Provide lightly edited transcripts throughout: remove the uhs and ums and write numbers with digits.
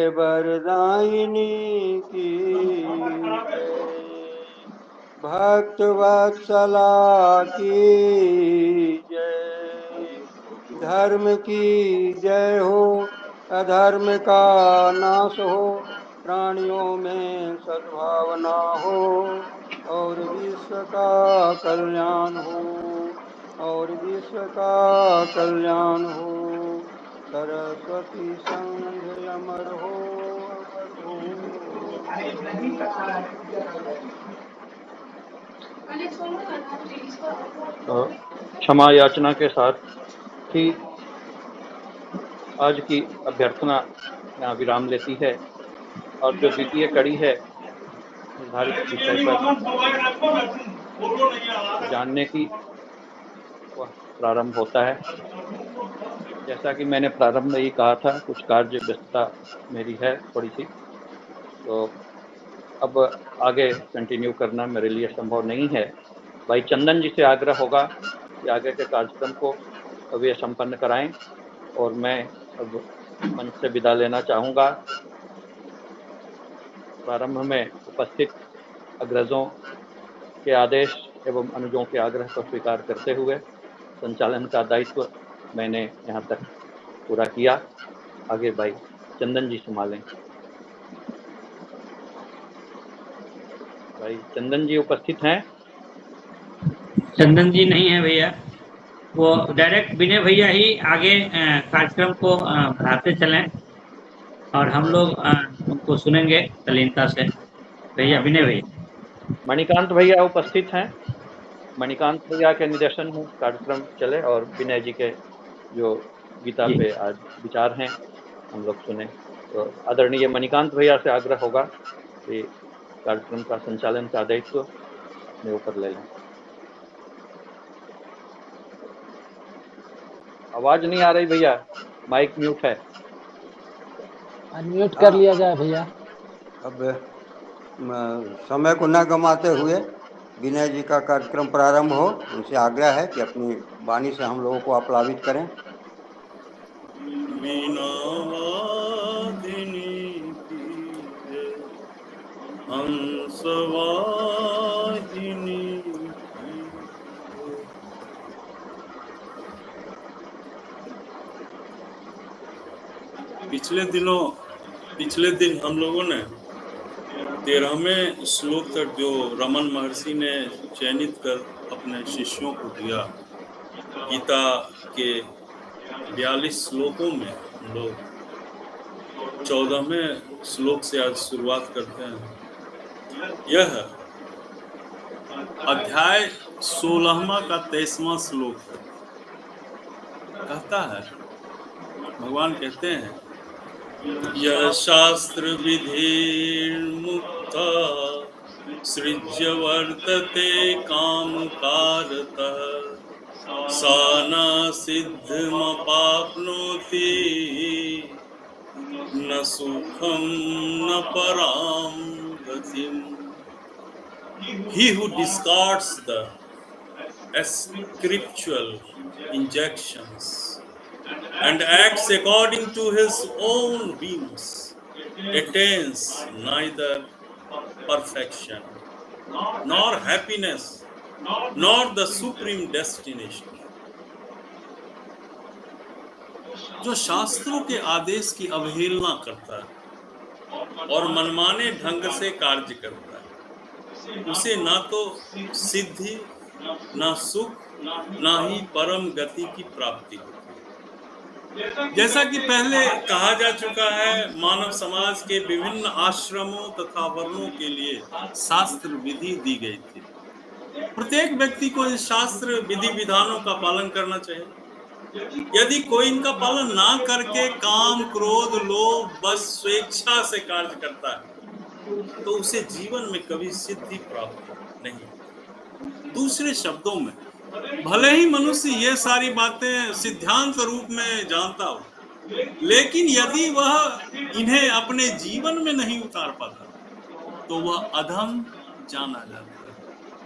वरदायिनी की जय, भक्त वत्सला की जय, धर्म की जय हो, अधर्म का नाश हो, प्राणियों में सद्भावना हो, और विश्व का कल्याण हो, और विश्व का कल्याण हो। सरस्वती संघ अमर हो, अमर हो। क्षमा याचना के साथ ही आज की अभ्यर्थना यहाँ विराम लेती है और जो द्वितीय कड़ी है निर्धारित विषय पर जानने की वह प्रारंभ होता है। जैसा कि मैंने प्रारंभ में ही कहा था, कुछ कार्य व्यस्तता मेरी है थोड़ी सी, तो अब आगे कंटिन्यू करना मेरे लिए संभव नहीं है। भाई चंदन जी से आग्रह होगा कि आगे के कार्यक्रम को वे संपन्न कराएं और मैं अब मंच से विदा लेना चाहूँगा। प्रारंभ में उपस्थित अग्रजों के आदेश एवं अनुजों के आग्रह को स्वीकार करते हुए संचालन का दायित्व मैंने यहाँ तक पूरा किया। आगे भाई चंदन जी संभालें। भाई चंदन जी उपस्थित हैं? चंदन जी नहीं है भैया, वो डायरेक्ट विनय भैया ही आगे कार्यक्रम को बढ़ाते चलें और हम लोग उनको सुनेंगे तल्लीनता से। भैया विनय भैया। मणिकांत भैया उपस्थित हैं? मणिकांत भैया के निर्देशन में कार्यक्रम चले और विनय जी के जो गीता पे आज विचार हैं हम लोग सुने। तो आदरणीय मणिकांत भैया से आग्रह होगा कि कार्यक्रम का संचालन का दायित्व अपने ऊपर ले लें। आवाज नहीं आ रही भैया, माइक म्यूट है। अनम्यूट कर लिया जाए भैया। अब समय को न गंवाते हुए विनय जी का कार्यक्रम प्रारंभ हो, उनसे आग्रह है कि अपनी वाणी से हम लोगों को आप्लावित करें। हंसवाहिनी पिछले दिन हम लोगों ने 13वें श्लोक तक जो रमन महर्षि ने चयनित कर अपने शिष्यों को दिया, गीता के 42 श्लोकों में हम लोग 14वें श्लोक से आज शुरुआत करते हैं। यह अध्याय 16वां का 23वां श्लोक है। कहता है, भगवान कहते हैं, यह शास्त्र विधिर्मुक्ता सृज्य वर्तते काम कारतः सा न सिद्धिमपाप्नोति न सुखम न पराम गतिम। He who discards the scriptural injunctions and acts according to his own whims attains neither perfection nor happiness nor the supreme destination. जो शास्त्रों के आदेश की अवहेलना करता है और मनमाने ढंग से कार्य करता है, उसे ना तो सिद्धि, ना सुख, ना ही परम गति की प्राप्ति होती है। जैसा कि पहले कहा जा चुका है, मानव समाज के विभिन्न आश्रमों तथा वर्णों के लिए शास्त्र विधि दी गई थी। प्रत्येक व्यक्ति को इस शास्त्र विधि विधानों का पालन करना चाहिए। यदि कोई इनका पालन ना करके काम, क्रोध, लोभ, बस स्वेच्छा से कार्य करता है तो उसे जीवन में कभी सिद्धि प्राप्त नहीं। दूसरे शब्दों में, भले ही मनुष्य ये सारी बातें सिद्धांत रूप में जानता हो, लेकिन यदि वह इन्हें अपने जीवन में नहीं उतार पाता तो वह अधम जाना जाता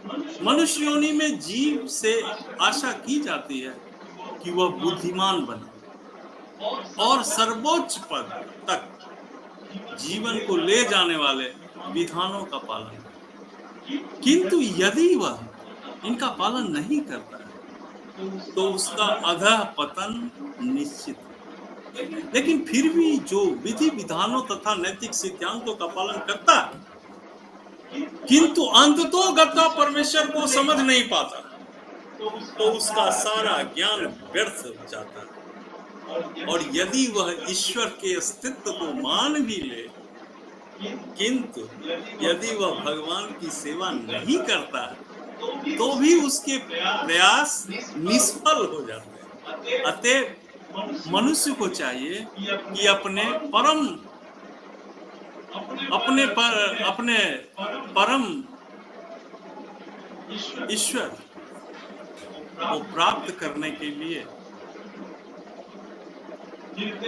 है। मनुष्य योनि में जीव से आशा की जाती है कि वह बुद्धिमान बने और सर्वोच्च पद तक जीवन को ले जाने वाले विधानों का पालन करे। किंतु यदि वह इनका पालन नहीं करता है तो उसका अधः पतन निश्चित है। लेकिन फिर भी जो विधि विधानों तथा नैतिक सिद्धांतों का पालन करता है किंतु अंततोगता परमेश्वर को समझ नहीं पाता तो उसका सारा ज्ञान व्यर्थ हो जाता है। और यदि वह ईश्वर के अस्तित्व को मान भी ले किंतु यदि वह भगवान की सेवा नहीं करता तो भी उसके प्रयास निष्फल हो जाते हैं। अतः मनुष्य को चाहिए कि अपने परम ईश्वर को प्राप्त करने के लिए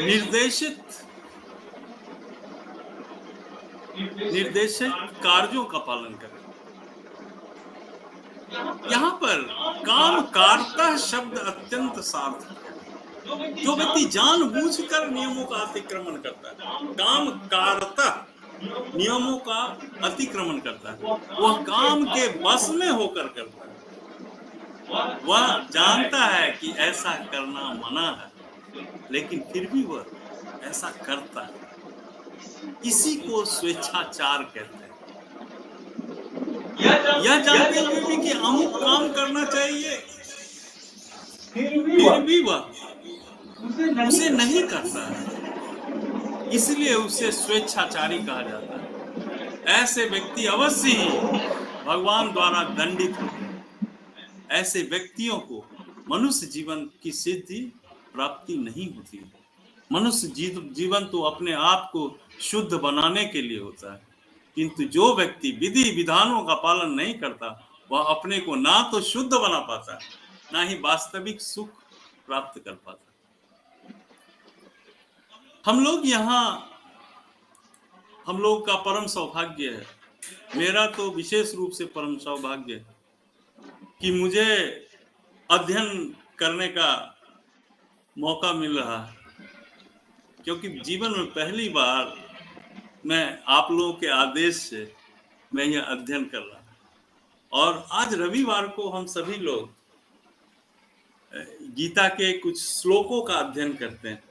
निर्देशित कार्यों का पालन करें। यहाँ पर काम कारता शब्द अत्यंत सार्थक है। जो व्यक्ति जानबूझकर नियमों का अतिक्रमण करता है, काम कारता नियमों का अतिक्रमण करता है, वह काम के बस में होकर करता है। वह जानता है कि ऐसा करना मना है लेकिन फिर भी वह ऐसा करता है। इसी को स्वेच्छाचार कहते हैं। यह जानते हुए भी कि अमुक काम करना चाहिए फिर भी वह उसे नहीं करता है, इसलिए उसे स्वेच्छाचारी कहा जाता है। ऐसे व्यक्ति अवश्य ही भगवान द्वारा दंडित होते हैं। ऐसे व्यक्तियों को मनुष्य जीवन की सिद्धि प्राप्ति नहीं होती। मनुष्य जीवन तो अपने आप को शुद्ध बनाने के लिए होता है, किंतु जो व्यक्ति विधि विधानों का पालन नहीं करता वह अपने को ना तो शुद्ध बना पाता ना ही वास्तविक सुख प्राप्त कर पाता। हम लोग का परम सौभाग्य है, मेरा तो विशेष रूप से परम सौभाग्य है कि मुझे अध्ययन करने का मौका मिल रहा है, क्योंकि जीवन में पहली बार मैं आप लोगों के आदेश से मैं यह अध्ययन कर रहा हूँ। और आज रविवार को हम सभी लोग गीता के कुछ श्लोकों का अध्ययन करते हैं।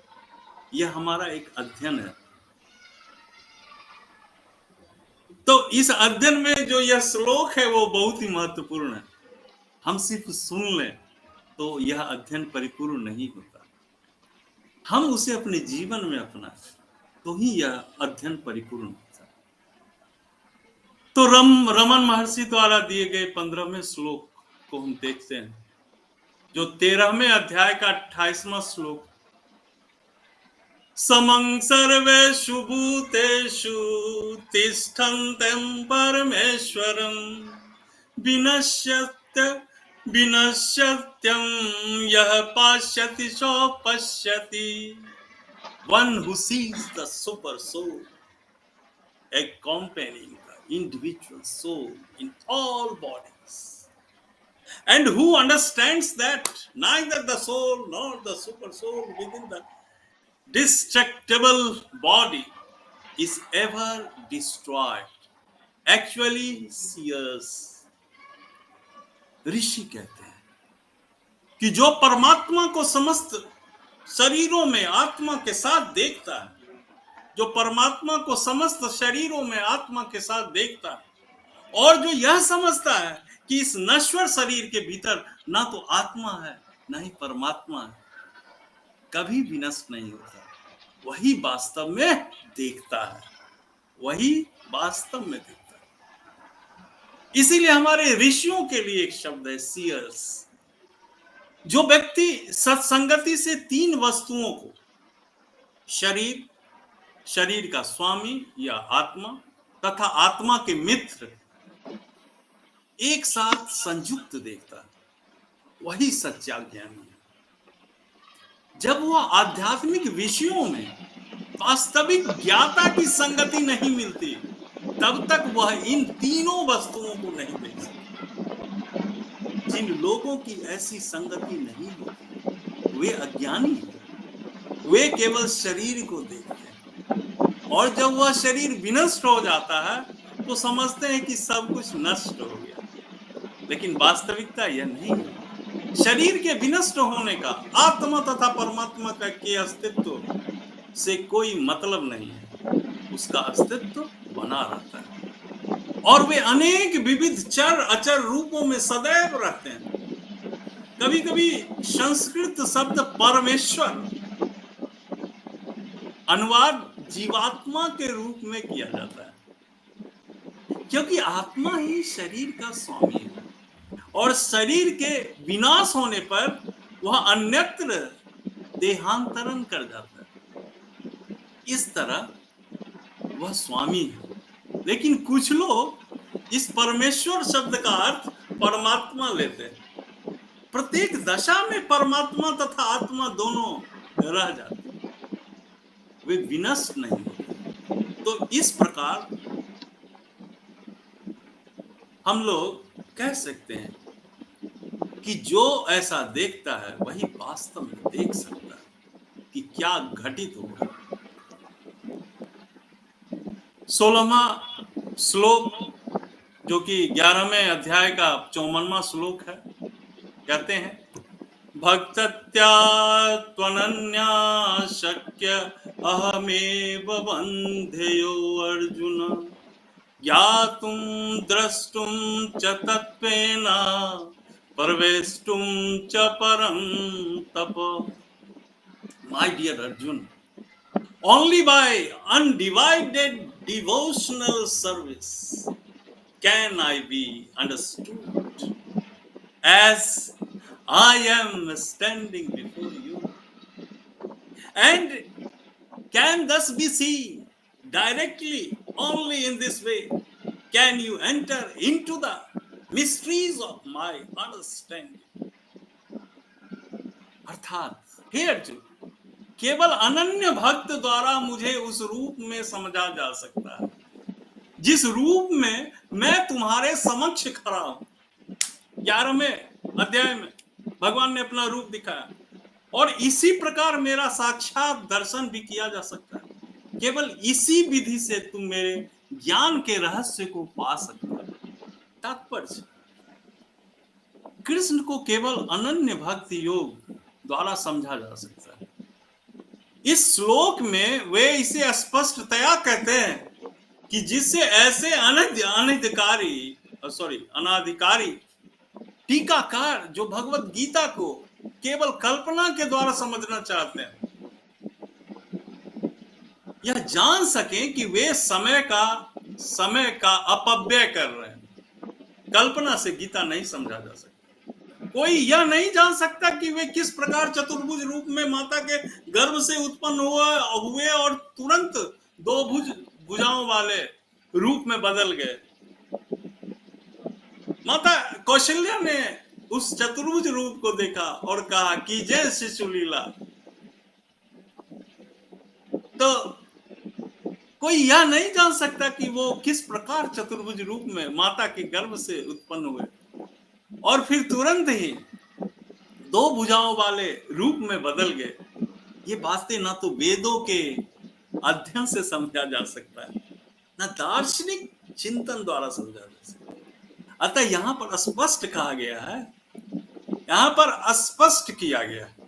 यह हमारा एक अध्ययन है। तो इस अध्ययन में जो यह श्लोक है वो बहुत ही महत्वपूर्ण है। हम सिर्फ सुन लें तो यह अध्ययन परिपूर्ण नहीं होता, हम उसे अपने जीवन में अपनाएं तो ही यह अध्ययन परिपूर्ण होता है। तो रमन महर्षि द्वारा दिए गए 15वें श्लोक को हम देखते हैं, जो 13वें अध्याय का 28वां श्लोक। समं सर्वेषु भूतेषु तिष्ठन्तं परमेश्वरं विनश्यत्यं यः पश्यति सो पश्यति। One who sees the super soul accompanying the individual soul in all bodies, and who understands that neither the soul nor the super soul within the destructible body is ever destroyed, actually seers। ऋषि कहते हैं कि जो परमात्मा को समस्त शरीरों में आत्मा के साथ देखता है, जो परमात्मा को समस्त शरीरों में आत्मा के साथ देखता है और जो यह समझता है कि इस नश्वर शरीर के भीतर ना तो आत्मा है ना ही परमात्मा है, कभी भी नष्ट नहीं होता, वही वास्तव में देखता है, वही वास्तव में देखता है। इसीलिए हमारे ऋषियों के लिए एक शब्द है सीयर्स। जो व्यक्ति सत्संगति से 3 वस्तुओं को, शरीर का स्वामी या आत्मा तथा आत्मा के मित्र, एक साथ संयुक्त देखता है, वही सच्चा ज्ञानी है। जब वह आध्यात्मिक विषयों में वास्तविक ज्ञाता की संगति नहीं मिलती तब तक वह इन तीनों वस्तुओं को नहीं देख सकता। जिन लोगों की ऐसी संगति नहीं होती वे अज्ञानी हैं, वे केवल शरीर को देखते हैं और जब वह शरीर विनष्ट हो जाता है तो समझते हैं कि सब कुछ नष्ट हो गया, लेकिन वास्तविकता यह नहीं है। शरीर के विनष्ट होने का आत्मा तथा परमात्मा का के अस्तित्व से कोई मतलब नहीं है, उसका अस्तित्व बना रहता है और वे अनेक विविध चर अचर रूपों में सदैव रहते हैं। कभी कभी संस्कृत शब्द परमेश्वर अनुवाद जीवात्मा के रूप में किया जाता है, क्योंकि आत्मा ही शरीर का स्वामी है और शरीर के विनाश होने पर वह अन्यत्र देहांतरण कर जाता है। इस तरह वह स्वामी है। लेकिन कुछ लोग इस परमेश्वर शब्द का अर्थ परमात्मा लेते हैं। प्रत्येक दशा में परमात्मा तथा आत्मा दोनों रह जाते हैं, वे विनष्ट नहीं होते। तो इस प्रकार हम लोग कह सकते हैं कि जो ऐसा देखता है वही वास्तव में देख सकता है कि क्या घटित हो रहा है। 16वां श्लोक जो कि 11वें अध्याय का 54वां श्लोक है, कहते हैं भक्तत्या त्वनन्या शक्य अहमेव बन्धेयो अर्जुन ज्ञातुं द्रष्टुं च तत्त्वेन प्रवेष्टुं च परं तप। My dear Arjun, only by undivided devotional service can I be understood as I am standing before you, and can thus be seen directly. Only in this way can you enter into the mysteries of my understanding. अर्थात हे अर्जुन, केवल अनन्य भक्त द्वारा मुझे उस रूप में समझा जा सकता है जिस रूप में मैं तुम्हारे समक्ष खड़ा हूं। 11वें अध्याय में भगवान ने अपना रूप दिखाया और इसी प्रकार मेरा साक्षात दर्शन भी किया जा सकता है। केवल इसी विधि से तुम मेरे ज्ञान के रहस्य को पा सकते हो। तात्पर्य, कृष्ण को केवल अनन्य भक्ति योग द्वारा समझा जा सकता है। इस श्लोक में वे इसे स्पष्टतया कहते हैं कि जिससे ऐसे अनाधिकारी टीकाकार जो भगवत गीता को केवल कल्पना के द्वारा समझना चाहते हैं, यह जान सकें कि वे समय का अपव्यय कर रहे हैं। कल्पना से गीता नहीं समझा जा सकती। कोई यह नहीं जान सकता कि वे किस प्रकार चतुर्भुज रूप में माता के गर्भ से उत्पन्न हुए और तुरंत दो भुजाओं वाले रूप में बदल गए। माता कौशल्या ने उस चतुर्भुज रूप को देखा और कहा कि जय शिशु लीला। तो कोई यह नहीं जान सकता कि वो किस प्रकार चतुर्भुज रूप में माता के गर्भ से उत्पन्न हुए और फिर तुरंत ही दो भुजाओं वाले रूप में बदल गए। ये बातें ना तो वेदों के अध्ययन से समझा जा सकता है, ना दार्शनिक चिंतन द्वारा समझा जा सकता है। अतः यहाँ पर स्पष्ट कहा गया है, यहाँ पर स्पष्ट किया गया है।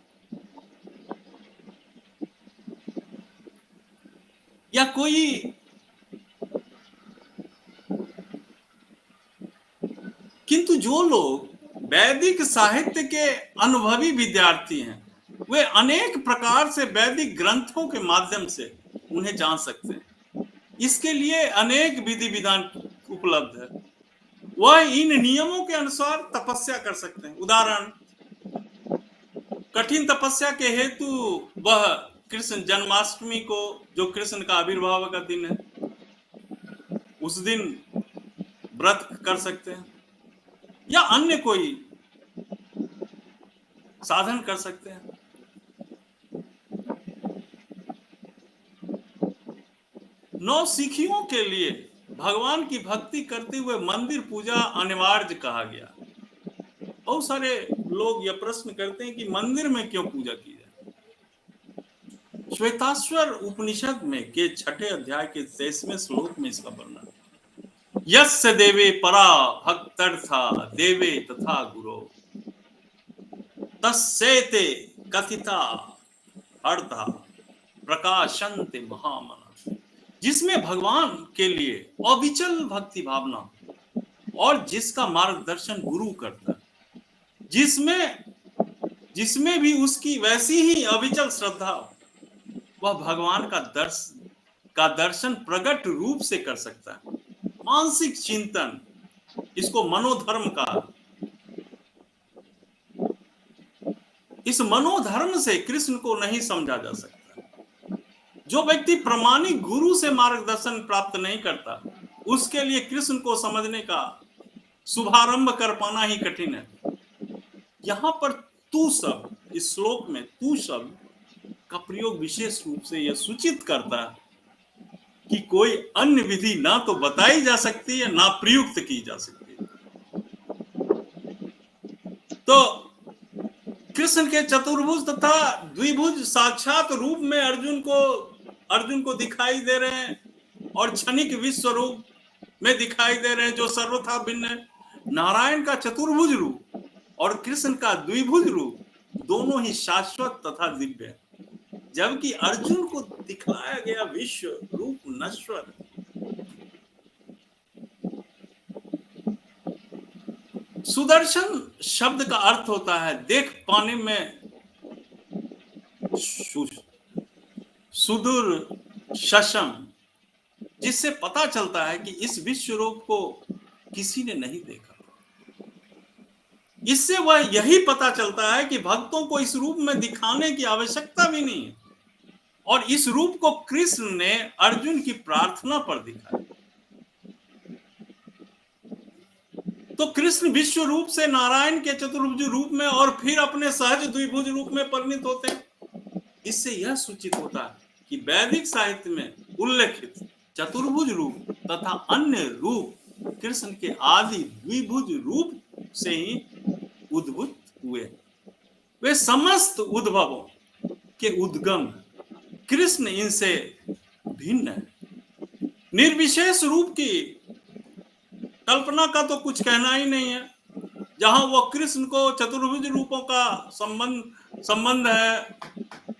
या कोई किंतु जो लोग वैदिक साहित्य के अनुभवी विद्यार्थी हैं, वे अनेक प्रकार से वैदिक ग्रंथों के माध्यम से उन्हें जान सकते हैं। इसके लिए अनेक विधि विधान उपलब्ध है। वह इन नियमों के अनुसार तपस्या कर सकते हैं। उदाहरण, कठिन तपस्या के हेतु वह कृष्ण जन्माष्टमी को, जो कृष्ण का आविर्भाव का दिन है, उस दिन व्रत कर सकते हैं या अन्य कोई साधन कर सकते हैं। नौसिखियों के लिए भगवान की भक्ति करते हुए मंदिर पूजा अनिवार्य कहा गया। बहुत सारे लोग यह प्रश्न करते हैं कि मंदिर में क्यों पूजा की जाए, श्वेताश्वर उपनिषद में के 6 अध्याय के 23वें श्लोक में इसका वर्णन, यस्य देवे परा भक्तर्था देवे तथा गुरो तस्येते कथिता अर्था प्रकाशन्ते महामना, जिसमें भगवान के लिए अविचल भक्ति भावना और जिसका मार्गदर्शन गुरु करता है, जिसमें भी उसकी वैसी ही अविचल श्रद्धा, वह भगवान का दर्शन प्रकट रूप से कर सकता है। मानसिक चिंतन, इसको मनोधर्म का, इस मनोधर्म से कृष्ण को नहीं समझा जा सकता। जो व्यक्ति प्रामाणिक गुरु से मार्गदर्शन प्राप्त नहीं करता, उसके लिए कृष्ण को समझने का शुभारंभ कर पाना ही कठिन है। यहाँ पर तू शब्द, इस श्लोक में तू शब्द का प्रयोग विशेष रूप से यह सूचित करता है कि कोई अन्य विधि ना तो बताई जा सकती है ना प्रयुक्त की जा सकती है। तो कृष्ण के चतुर्भुज तथा द्विभुज साक्षात रूप में अर्जुन को दिखाई दे रहे हैं और क्षणिक विश्व रूप में दिखाई दे रहे हैं जो सर्वथा भिन्न है। नारायण का चतुर्भुज रूप और कृष्ण का द्विभुज रूप दोनों ही शाश्वत तथा दिव्य है, जबकि अर्जुन को दिखलाया गया विश्व रूप नश्वर। सुदर्शन शब्द का अर्थ होता है देख पाने में सुदूर शशम, जिससे पता चलता है कि इस विश्व रूप को किसी ने नहीं देखा। इससे वह यही पता चलता है कि भक्तों को इस रूप में दिखाने की आवश्यकता भी नहीं है, और इस रूप को कृष्ण ने अर्जुन की प्रार्थना पर दिखाया। तो कृष्ण विश्व रूप से नारायण के चतुर्भुज रूप में और फिर अपने सहज द्विभुज रूप में परिणित होते हैं। इससे यह सूचित होता है कि वैदिक साहित्य में उल्लेखित चतुर्भुज रूप तथा अन्य रूप कृष्ण के आदि द्विभुज रूप से ही उद्भूत हुए। वे समस्त उद्भवों के उद्गम, कृष्ण इनसे भिन्न है। निर्विशेष रूप की कल्पना का तो कुछ कहना ही नहीं है, जहां वो कृष्ण को चतुर्भुज रूपों का संबंध है।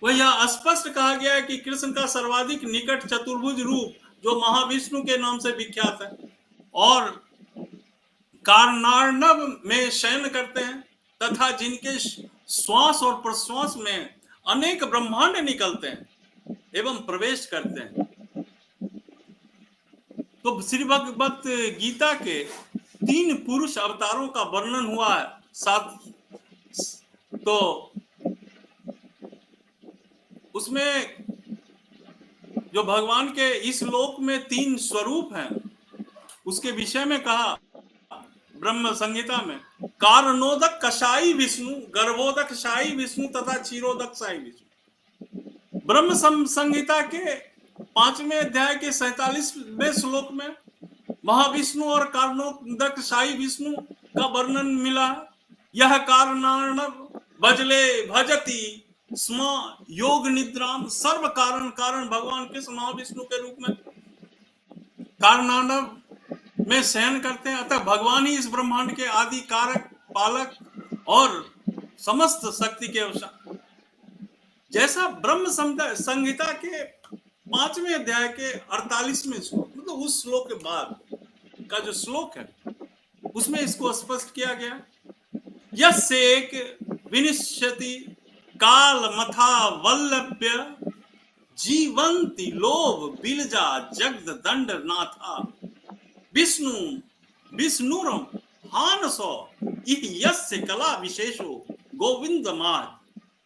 वह यह स्पष्ट कहा गया है कि कृष्ण का सर्वाधिक निकट चतुर्भुज रूप जो महाविष्णु के नाम से विख्यात है और कारनार्णव में शयन करते हैं तथा जिनके श्वास और प्रश्वास में अनेक ब्रह्मांड निकलते हैं एवं प्रवेश करते हैं। तो श्री भगवत गीता के 3 पुरुष अवतारों का वर्णन हुआ है साथ। तो उसमें जो भगवान के इस लोक में 3 स्वरूप हैं, उसके विषय में कहा ब्रह्म संहिता में, कारणोदक कषाई विष्णु, गर्भोदक शाही विष्णु तथा क्षीरोदक शाही विष्णु। ब्रह्म संहिता के 5वें अध्याय के 47वें श्लोक में महाविष्णु और कारणोदक शाही विष्णु का वर्णन मिला। यह कारणार्णव भजले भजती स्म योग निद्राम, सर्व कारण भगवान कृष्ण महाविष्णु के रूप में कारणार्णव में शयन करते हैं। अतः भगवान ही इस ब्रह्मांड के आदि कारक, पालक और समस्त शक्ति के अवसाद। जैसा ब्रह्म संहिता के 5वें अध्याय के 48वें श्लोक, मतलब उस श्लोक के बाद का जो श्लोक है उसमें इसको स्पष्ट किया गया, यस्य एक विनिश्यति काल मथा वल्लभ्य जीवंती लोभ बिलजा जगद दंड नाथा विष्णु विष्णुरम हानसो इह यस्य कला विशेषो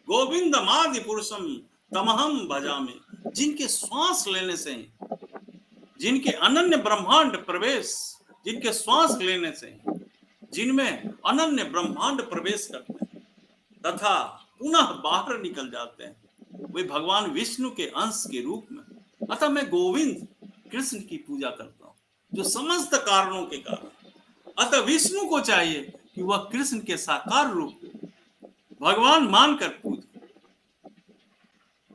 गोविंदमादि पुरुषम तमहम भजामि। जिनके श्वास लेने से, जिनके अनन्य ब्रह्मांड प्रवेश, जिनके श्वास लेने से जिनमें अनन्य ब्रह्मांड प्रवेश करते हैं तथा पुनः बाहर निकल जाते हैं, वे भगवान विष्णु के अंश के रूप में। अतः मैं गोविंद कृष्ण की पूजा करता हूं जो समस्त कारणों के कारण। अतः विष्णु को चाहिए कि वह कृष्ण के साकार रूप भगवान मानकर पूजे।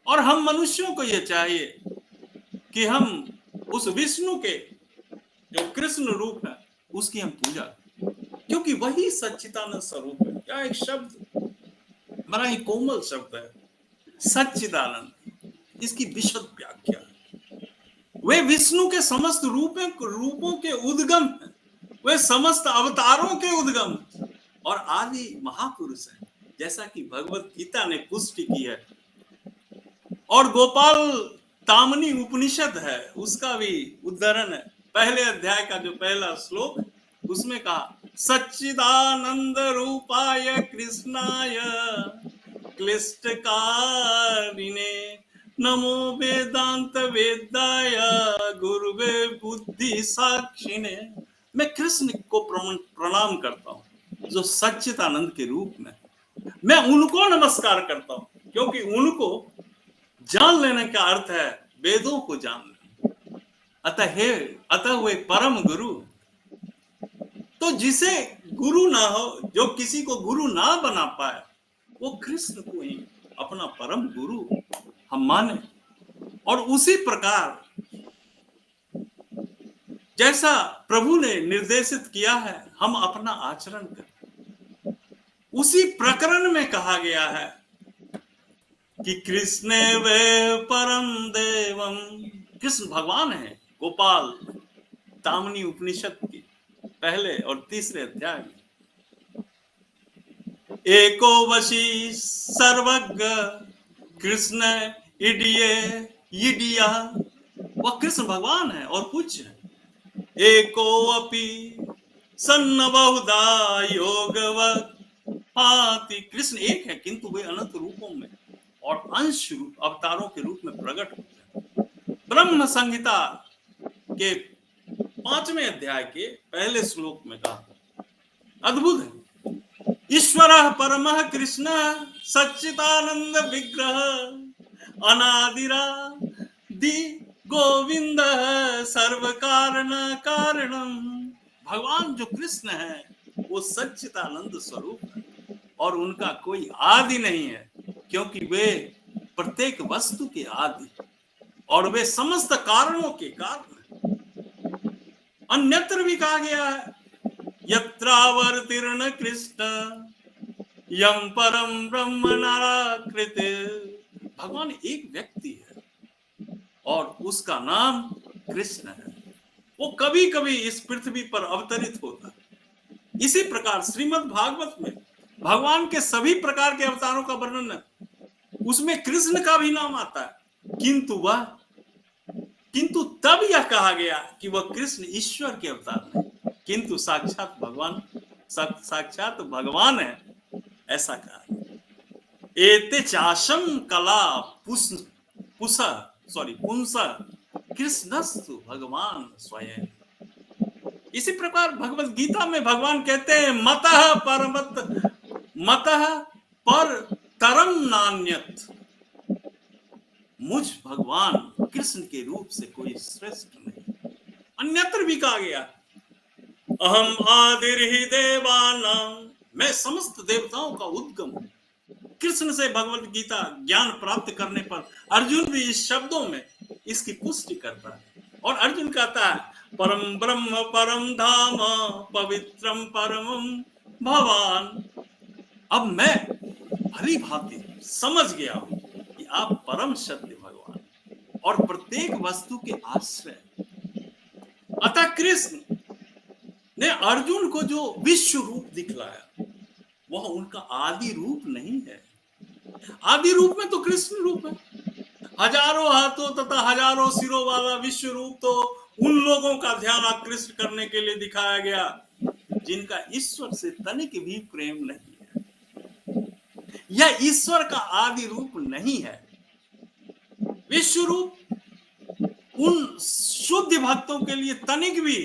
और हम मनुष्यों को ये चाहिए कि हम उस विष्णु के जो कृष्ण रूप है उसकी हम पूजा करें, क्योंकि वही सच्चिदानंद स्वरूप है। क्या एक शब्द बड़ा ही कोमल शब्द है, सच्चिदानंद, इसकी विशद व्याख्या है। वे विष्णु के समस्त रूपों के उद्गम है, वे समस्त अवतारों के उद्गम और आदि महापुरुष है, जैसा कि भगवत गीता ने पुष्टि की है। और गोपाल तामनी उपनिषद है, उसका भी उद्धरण है। पहले अध्याय का जो पहला श्लोक, उसमें कहा सच्चिदानंद रूपाय कृष्णाय क्लिष्टकारिणे नमो वेदांत वेदाय गुरुवे बुद्धि साक्षिणे। मैं कृष्ण को प्रणाम करता हूँ जो सच्चिदानंद के रूप में, मैं उनको नमस्कार करता हूँ, क्योंकि उनको जान लेने का अर्थ है वेदों को जान लेना। अतः वे परम गुरु। तो जिसे गुरु ना हो, जो किसी को गुरु ना बना पाए, वो कृष्ण को ही अपना परम गुरु हम माने। और उसी प्रकार जैसा प्रभु ने निर्देशित किया है, हम अपना आचरण करें। उसी प्रकरण में कहा गया है कि कृष्ण वे परम देवम, कृष्ण भगवान है। गोपाल तामनी उपनिषद की पहले और तीसरे अध्याय में, एको वशी सर्वज्ञ कृष्ण इडिया, वह कृष्ण भगवान है और पूज्य है। एको अपि सन्न बहुधा योगवत् भाति, कृष्ण एक है किंतु वे अनंत रूपों में और अंश रूप अवतारों के रूप में प्रकट होते हैं। ब्रह्म संहिता के 5वें अध्याय के पहले श्लोक में कहा, अद्भुत है, ईश्वरः परमः कृष्णः सच्चिदानंद विग्रह अनादिरादि गोविंदः सर्व कारण कारणम। भगवान जो कृष्ण है वो सच्चिदानंद स्वरूप है और उनका कोई आदि नहीं है, क्योंकि वे प्रत्येक वस्तु के आदि और वे समस्त कारणों के कारण। अन्यत्र भी कहा गया है, यत्रावर्तीर्ण कृष्ण यम परम ब्रह्म नाराकृत। भगवान एक व्यक्ति है और उसका नाम कृष्ण है। वो कभी कभी इस पृथ्वी पर अवतरित होता है। इसी प्रकार श्रीमद् भागवत में भगवान के सभी प्रकार के अवतारों का वर्णन है, उसमें कृष्ण का भी नाम आता है, किंतु तब यह कहा गया कि वह कृष्ण ईश्वर के अवतार नहीं, किंतु साक्षात भगवान है, ऐसा कहा। एते चाशम कला पुंस कृष्णस्तु भगवान स्वयं। इसी प्रकार भगवत गीता में भगवान कहते हैं, मतः पर तरम नान्यत, मुझ भगवान कृष्ण के रूप से कोई श्रेष्ठ नहीं। अन्यत्र भी कहा गया, अहम आदिर्हि देवानां, मैं समस्त देवताओं का उद्गम हूं। कृष्ण से भगवत गीता ज्ञान प्राप्त करने पर अर्जुन भी इस शब्दों में इसकी पुष्टि करता है और अर्जुन कहता है, परम ब्रह्म परम धाम पवित्रम परमम भवान। अब मैं भली भांति समझ गया हूं कि आप परम सत्य भगवान और प्रत्येक वस्तु के आश्रय। अतः कृष्ण ने अर्जुन को जो विश्व रूप दिखलाया वह उनका आदि रूप नहीं है। आदि रूप में तो कृष्ण रूप है। हजारों हाथों तथा हजारों सिरों वाला विश्व रूप तो उन लोगों का ध्यान आकृष्ट करने के लिए दिखाया गया जिनका ईश्वर से तनिक भी प्रेम नहीं है। यह ईश्वर का आदि रूप नहीं है। विश्व रूप उन शुद्ध भक्तों के लिए तनिक भी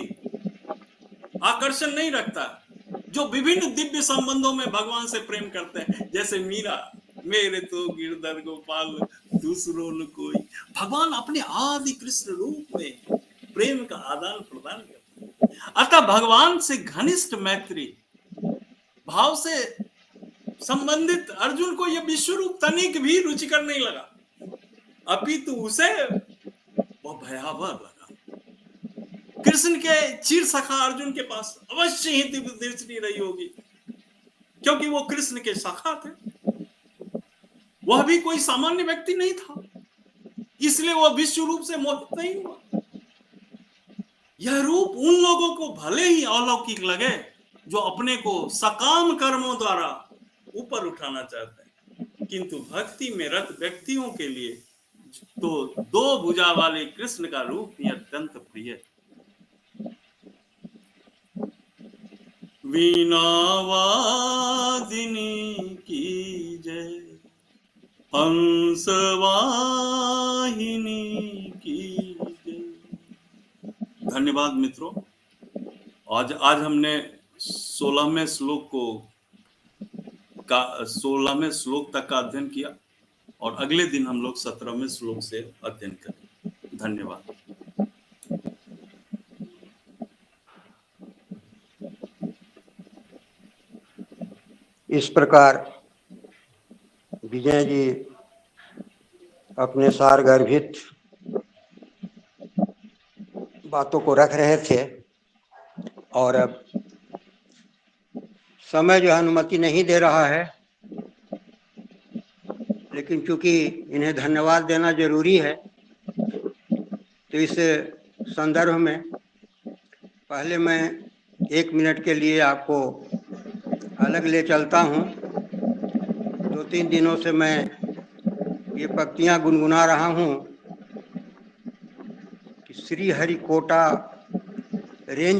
आकर्षण नहीं रखता जो विभिन्न दिव्य संबंधों में भगवान से प्रेम करते हैं, जैसे मीरा, मेरे तो गिरधर गोपाल दूसरों न कोई। भगवान अपने आदि कृष्ण रूप में प्रेम का आदान प्रदान करते हैं। अतः भगवान से घनिष्ठ मैत्री भाव से संबंधित अर्जुन को यह विश्व रूप तनिक भी रुचिकर नहीं लगा। अपितु उसे वह भयावह लगा। कृष्ण के चीर सखा अर्जुन के पास अवश्य ही दिव्य दृष्टि रही होगी, क्योंकि वो कृष्ण के सखा थे। वह भी कोई सामान्य व्यक्ति नहीं था, इसलिए वह विश्व रूप से मोहित नहीं हुआ। यह रूप उन लोगों को भले ही अलौकिक लगे जो अपने को सकाम कर्मों द्वारा ऊपर उठाना चाहते हैं, किंतु भक्ति में रत व्यक्तियों के लिए तो दो भुजा वाले कृष्ण का रूप ही अत्यंत प्रिय है। वीणा वादिनी की जय, हंस वाहिनी की जय। धन्यवाद मित्रों। आज हमने 16वें श्लोक तक का अध्ययन किया और अगले दिन हम लोग 17वें श्लोक से अध्ययन करेंगे। धन्यवाद। इस प्रकार विजय जी अपने सारगर्भित बातों को रख रहे थे और अब समय जो अनुमति नहीं दे रहा है, लेकिन चूंकि इन्हें धन्यवाद देना जरूरी है, तो इस संदर्भ में पहले मैं 1 मिनट के लिए आपको अलग ले चलता हूँ। 2-3 दिनों से मैं ये पंक्तियाँ गुनगुना रहा हूँ कि श्री हरिकोटा रेंज